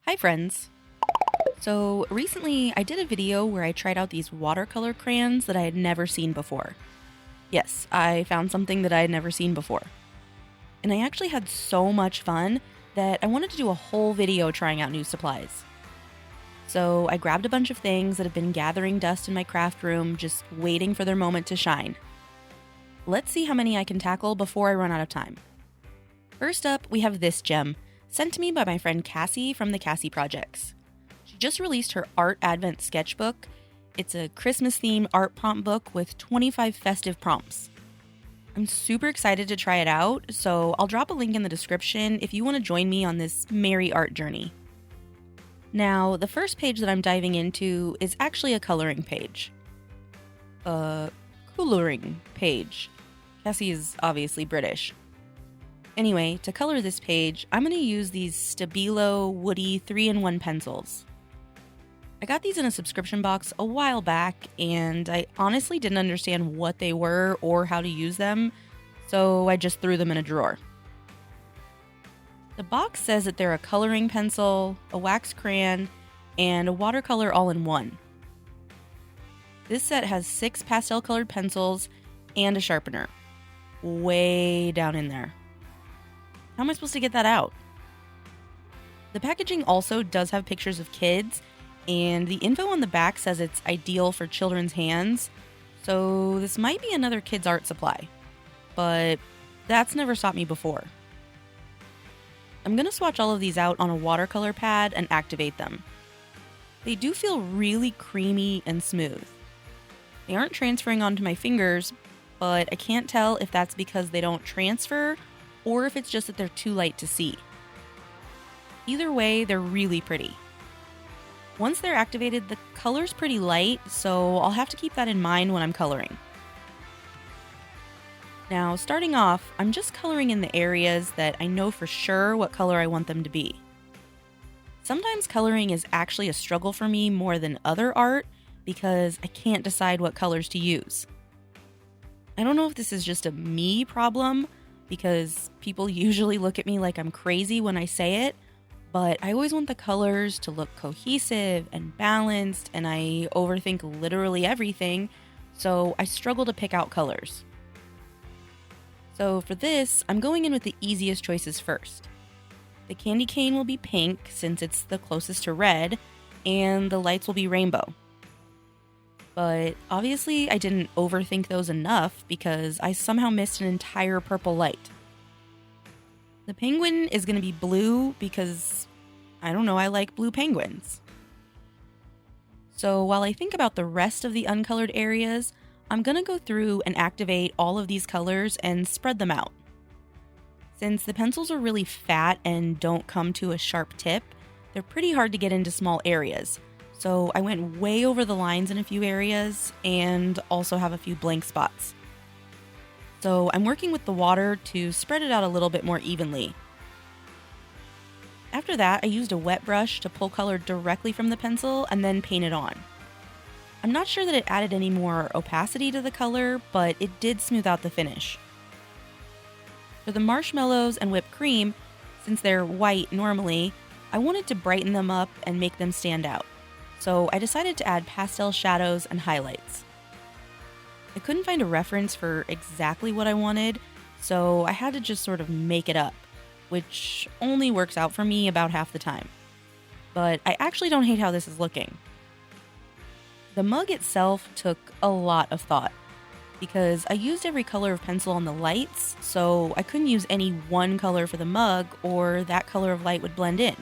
Hi friends! So recently I did a video where I tried out these watercolor crayons that I had never seen before. Yes, I found something that I had never seen before. And I actually had so much fun that I wanted to do a whole video trying out new supplies. So I grabbed a bunch of things that have been gathering dust in my craft room, just waiting for their moment to shine. Let's see how many I can tackle before I run out of time. First up, we have this gem, sent to me by my friend Cassie from the Cassie Projects. She just released her Art Advent Sketchbook. It's a Christmas-themed art prompt book with 25 festive prompts. I'm super excited to try it out, so I'll drop a link in the description if you want to join me on this merry art journey. Now, the first page that I'm diving into is actually a coloring page. Coloring page. Cassie is obviously British. Anyway, to color this page, I'm going to use these Stabilo woody 3-in-1 pencils. I got these in a subscription box a while back, and I honestly didn't understand what they were or how to use them, so I just threw them in a drawer. The box says that they're a coloring pencil, a wax crayon, and a watercolor all-in-one. This set has 6 pastel-colored pencils and a sharpener. Way down in there. How am I supposed to get that out? The packaging also does have pictures of kids, and the info on the back says it's ideal for children's hands, so this might be another kid's art supply. But that's never stopped me before. I'm going to swatch all of these out on a watercolor pad and activate them. They do feel really creamy and smooth. They aren't transferring onto my fingers, but I can't tell if that's because they don't transfer or if it's just that they're too light to see. Either way, they're really pretty. Once they're activated, the color's pretty light, so I'll have to keep that in mind when I'm coloring. Now, starting off, I'm just coloring in the areas that I know for sure what color I want them to be. Sometimes coloring is actually a struggle for me more than other art because I can't decide what colors to use. I don't know if this is just a me problem, because people usually look at me like I'm crazy when I say it, but I always want the colors to look cohesive and balanced, and I overthink literally everything, so I struggle to pick out colors. So for this, I'm going in with the easiest choices first. The candy cane will be pink since it's the closest to red, and the lights will be rainbow. But obviously I didn't overthink those enough because I somehow missed an entire purple light. The penguin is going to be blue because, I don't know, I like blue penguins. So while I think about the rest of the uncolored areas, I'm going to go through and activate all of these colors and spread them out. Since the pencils are really fat and don't come to a sharp tip, they're pretty hard to get into small areas. So I went way over the lines in a few areas and also have a few blank spots. So I'm working with the water to spread it out a little bit more evenly. After that, I used a wet brush to pull color directly from the pencil and then paint it on. I'm not sure that it added any more opacity to the color, but it did smooth out the finish. For the marshmallows and whipped cream, since they're white normally, I wanted to brighten them up and make them stand out. So I decided to add pastel shadows and highlights. I couldn't find a reference for exactly what I wanted, so I had to just sort of make it up, which only works out for me about half the time. But I actually don't hate how this is looking. The mug itself took a lot of thought, because I used every color of pencil on the lights, so I couldn't use any one color for the mug or that color of light would blend in.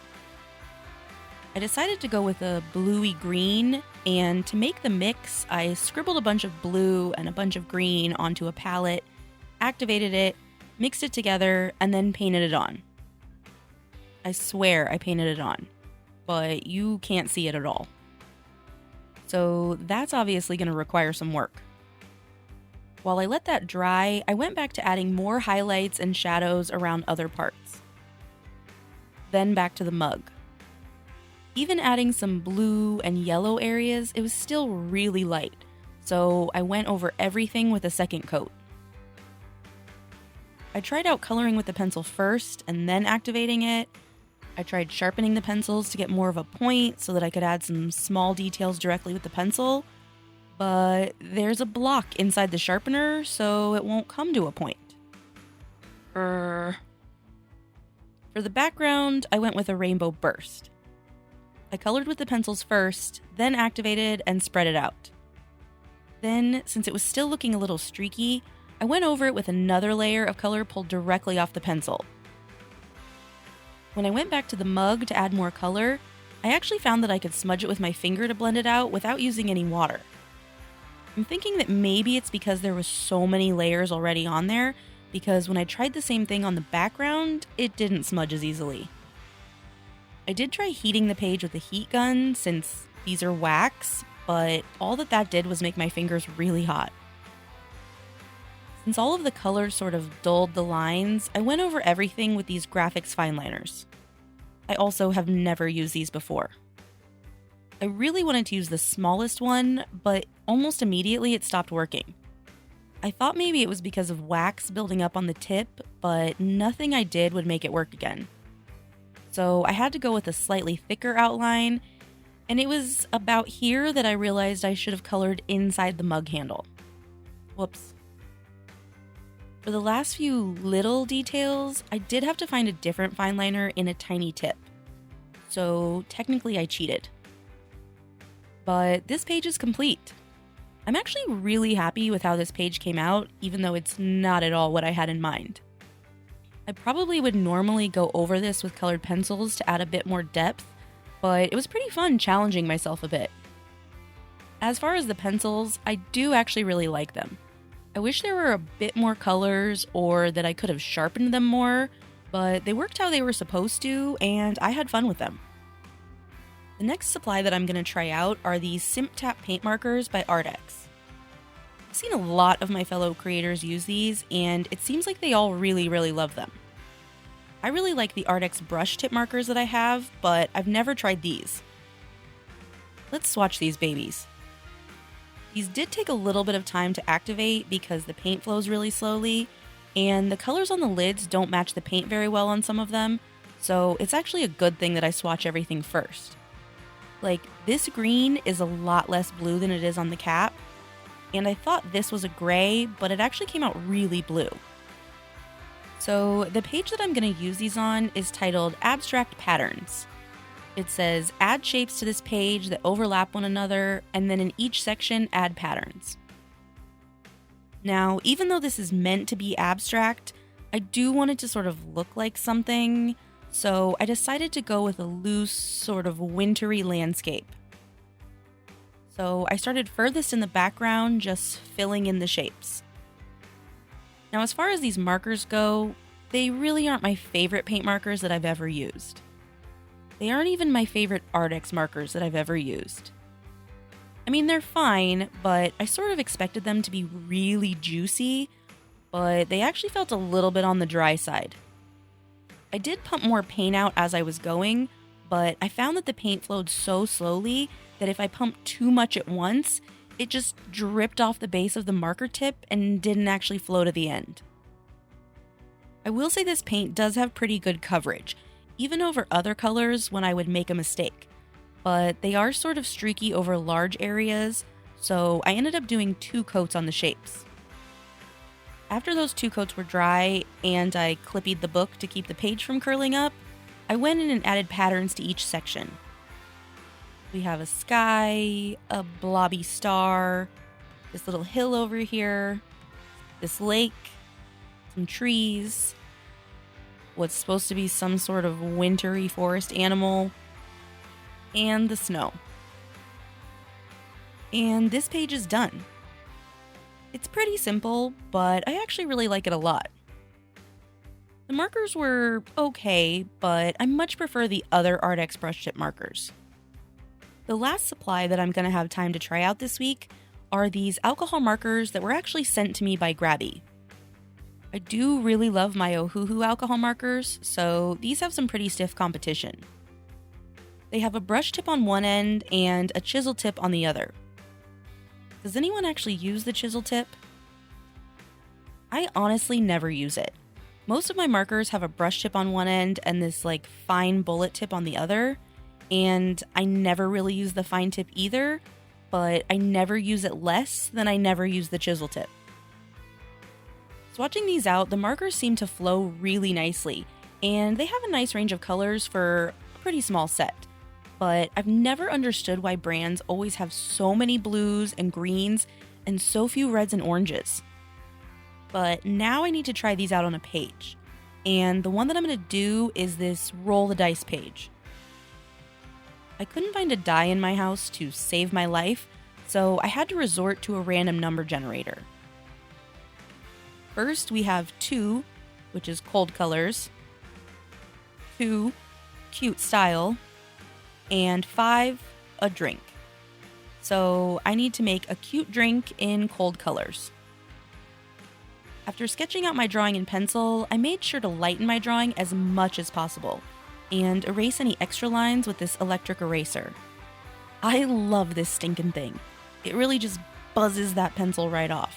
I decided to go with a bluey green, and to make the mix, I scribbled a bunch of blue and a bunch of green onto a palette, activated it, mixed it together, and then painted it on. I swear I painted it on, but you can't see it at all. So that's obviously going to require some work. While I let that dry, I went back to adding more highlights and shadows around other parts. Then back to the mug. Even adding some blue and yellow areas, it was still really light, so I went over everything with a second coat. I tried out coloring with the pencil first and then activating it, I tried sharpening the pencils to get more of a point so that I could add some small details directly with the pencil, but there's a block inside the sharpener, so it won't come to a point. For the background, I went with a rainbow burst. I colored with the pencils first, then activated and spread it out. Then, since it was still looking a little streaky, I went over it with another layer of color pulled directly off the pencil. When I went back to the mug to add more color, I actually found that I could smudge it with my finger to blend it out without using any water. I'm thinking that maybe it's because there was so many layers already on there, because when I tried the same thing on the background, it didn't smudge as easily. I did try heating the page with a heat gun since these are wax, but all that did was make my fingers really hot. Since all of the colors sort of dulled the lines, I went over everything with these Graphix Fineliners. I also have never used these before. I really wanted to use the smallest one, but almost immediately it stopped working. I thought maybe it was because of wax building up on the tip, but nothing I did would make it work again. So I had to go with a slightly thicker outline, and it was about here that I realized I should have colored inside the mug handle. Whoops. For the last few little details, I did have to find a different fineliner in a tiny tip. So technically I cheated. But this page is complete. I'm actually really happy with how this page came out, even though it's not at all what I had in mind. I probably would normally go over this with colored pencils to add a bit more depth, but it was pretty fun challenging myself a bit. As far as the pencils, I do actually really like them. I wish there were a bit more colors or that I could have sharpened them more, but they worked how they were supposed to, and I had fun with them. The next supply that I'm going to try out are these Simptap paint markers by Arteza. I've seen a lot of my fellow creators use these, and it seems like they all really love them. I really like the Arteza brush tip markers that I have, but I've never tried these. Let's swatch these babies. These did take a little bit of time to activate because the paint flows really slowly, and the colors on the lids don't match the paint very well on some of them, so it's actually a good thing that I swatch everything first. Like, this green is a lot less blue than it is on the cap, and I thought this was a gray, but it actually came out really blue. So the page that I'm going to use these on is titled Abstract Patterns. It says, add shapes to this page that overlap one another, and then in each section, add patterns. Now, even though this is meant to be abstract, I do want it to sort of look like something, so I decided to go with a loose, sort of wintry landscape. So I started furthest in the background, just filling in the shapes. Now, as far as these markers go, they really aren't my favorite paint markers that I've ever used. They aren't even my favorite Arteza markers that I've ever used. I mean, they're fine, but I sort of expected them to be really juicy, but they actually felt a little bit on the dry side. I did pump more paint out as I was going, but I found that the paint flowed so slowly that if I pumped too much at once, it just dripped off the base of the marker tip and didn't actually flow to the end. I will say this paint does have pretty good coverage, even over other colors when I would make a mistake, but they are sort of streaky over large areas, so I ended up doing 2 coats on the shapes. After those 2 coats were dry and I clippied the book to keep the page from curling up, I went in and added patterns to each section. We have a sky, a blobby star, this little hill over here, this lake, some trees, what's supposed to be some sort of wintry forest animal, and the snow. And this page is done. It's pretty simple, but I actually really like it a lot. The markers were okay, but I much prefer the other Arteza brush tip markers. The last supply that I'm going to have time to try out this week are these alcohol markers that were actually sent to me by Grabie. I do really love my Ohuhu alcohol markers, so these have some pretty stiff competition. They have a brush tip on one end and a chisel tip on the other. Does anyone actually use the chisel tip? I honestly never use it. Most of my markers have a brush tip on one end and this like fine bullet tip on the other, and I never really use the fine tip either, but I never use it less than I never use the chisel tip. Swatching these out, the markers seem to flow really nicely, and they have a nice range of colors for a pretty small set. But I've never understood why brands always have so many blues and greens and so few reds and oranges. But now I need to try these out on a page. And the one that I'm going to do is this roll the dice page. I couldn't find a die in my house to save my life, so I had to resort to a random number generator. First, we have 2, which is cold colors, 2, cute style, and 5, a drink. So I need to make a cute drink in cold colors. After sketching out my drawing in pencil, I made sure to lighten my drawing as much as possible and erase any extra lines with this electric eraser. I love this stinking thing. It really just buzzes that pencil right off.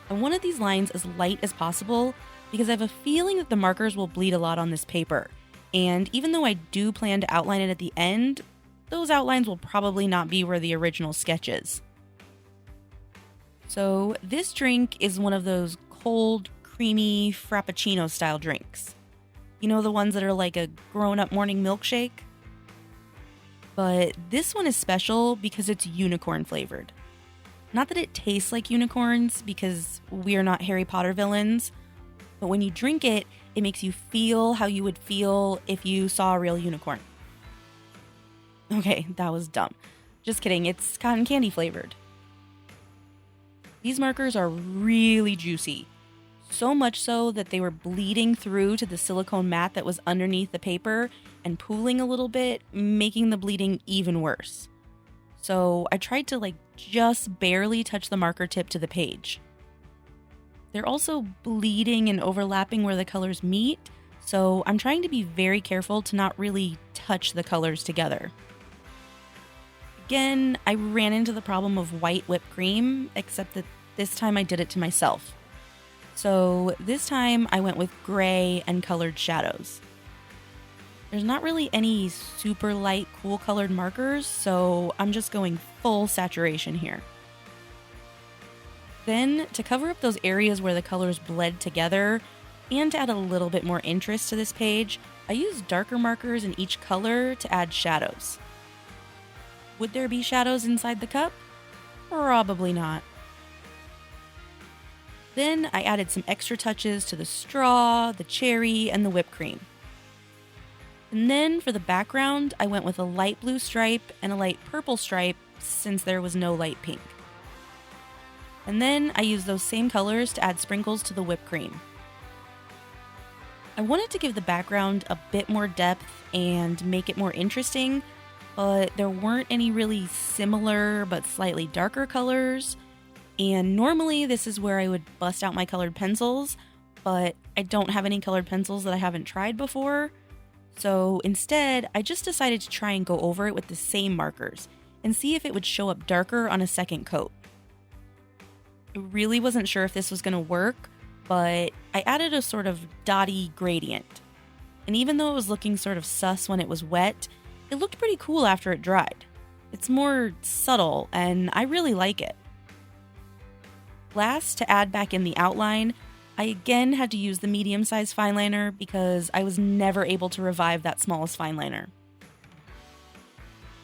I wanted these lines as light as possible because I have a feeling that the markers will bleed a lot on this paper, and even though I do plan to outline it at the end, those outlines will probably not be where the original sketch is. So this drink is one of those cold, creamy, frappuccino style drinks. You know, the ones that are like a grown-up morning milkshake? But this one is special because it's unicorn flavored. Not that it tastes like unicorns, because we are not Harry Potter villains, but when you drink it, it makes you feel how you would feel if you saw a real unicorn. Okay, that was dumb. Just kidding, it's cotton candy flavored. These markers are really juicy, so much so that they were bleeding through to the silicone mat that was underneath the paper and pooling a little bit, making the bleeding even worse. So I tried to just barely touch the marker tip to the page. They're also bleeding and overlapping where the colors meet, so I'm trying to be very careful to not really touch the colors together. Again, I ran into the problem of white whipped cream, except that this time I did it to myself. So this time I went with gray and colored shadows. There's not really any super light, cool colored markers, so I'm just going full saturation here. Then, to cover up those areas where the colors bled together, and to add a little bit more interest to this page, I used darker markers in each color to add shadows. Would there be shadows inside the cup? Probably not. Then I added some extra touches to the straw, the cherry, and the whipped cream. And then for the background, I went with a light blue stripe and a light purple stripe since there was no light pink. And then I used those same colors to add sprinkles to the whipped cream. I wanted to give the background a bit more depth and make it more interesting, but there weren't any really similar but slightly darker colors. And normally this is where I would bust out my colored pencils, but I don't have any colored pencils that I haven't tried before. So instead, I just decided to try and go over it with the same markers and see if it would show up darker on a second coat. I really wasn't sure if this was going to work, but I added a sort of dotty gradient. And even though it was looking sort of sus when it was wet, it looked pretty cool after it dried. It's more subtle, and I really like it. Last, to add back in the outline, I again had to use the medium-sized fineliner because I was never able to revive that smallest fineliner.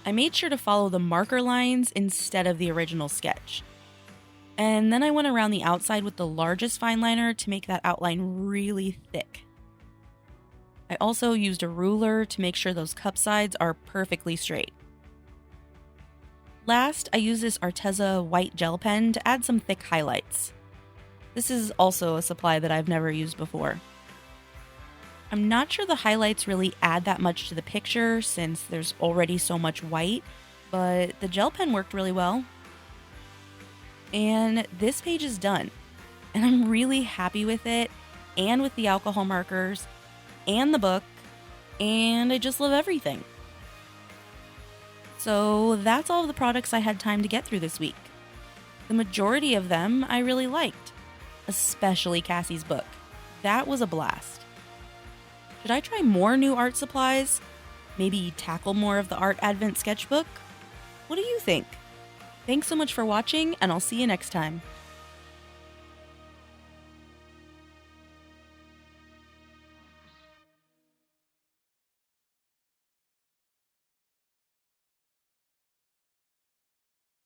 I made sure to follow the marker lines instead of the original sketch. And then I went around the outside with the largest fineliner to make that outline really thick. I also used a ruler to make sure those cup sides are perfectly straight. Last, I used this Arteza white gel pen to add some thick highlights. This is also a supply that I've never used before. I'm not sure the highlights really add that much to the picture since there's already so much white, but the gel pen worked really well. And this page is done, and I'm really happy with it, and with the alcohol markers, and the book, and I just love everything. So that's all of the products I had time to get through this week. The majority of them I really liked, especially Cassie's book. That was a blast. Should I try more new art supplies? Maybe tackle more of the Art Advent Sketchbook? What do you think? Thanks so much for watching, and I'll see you next time.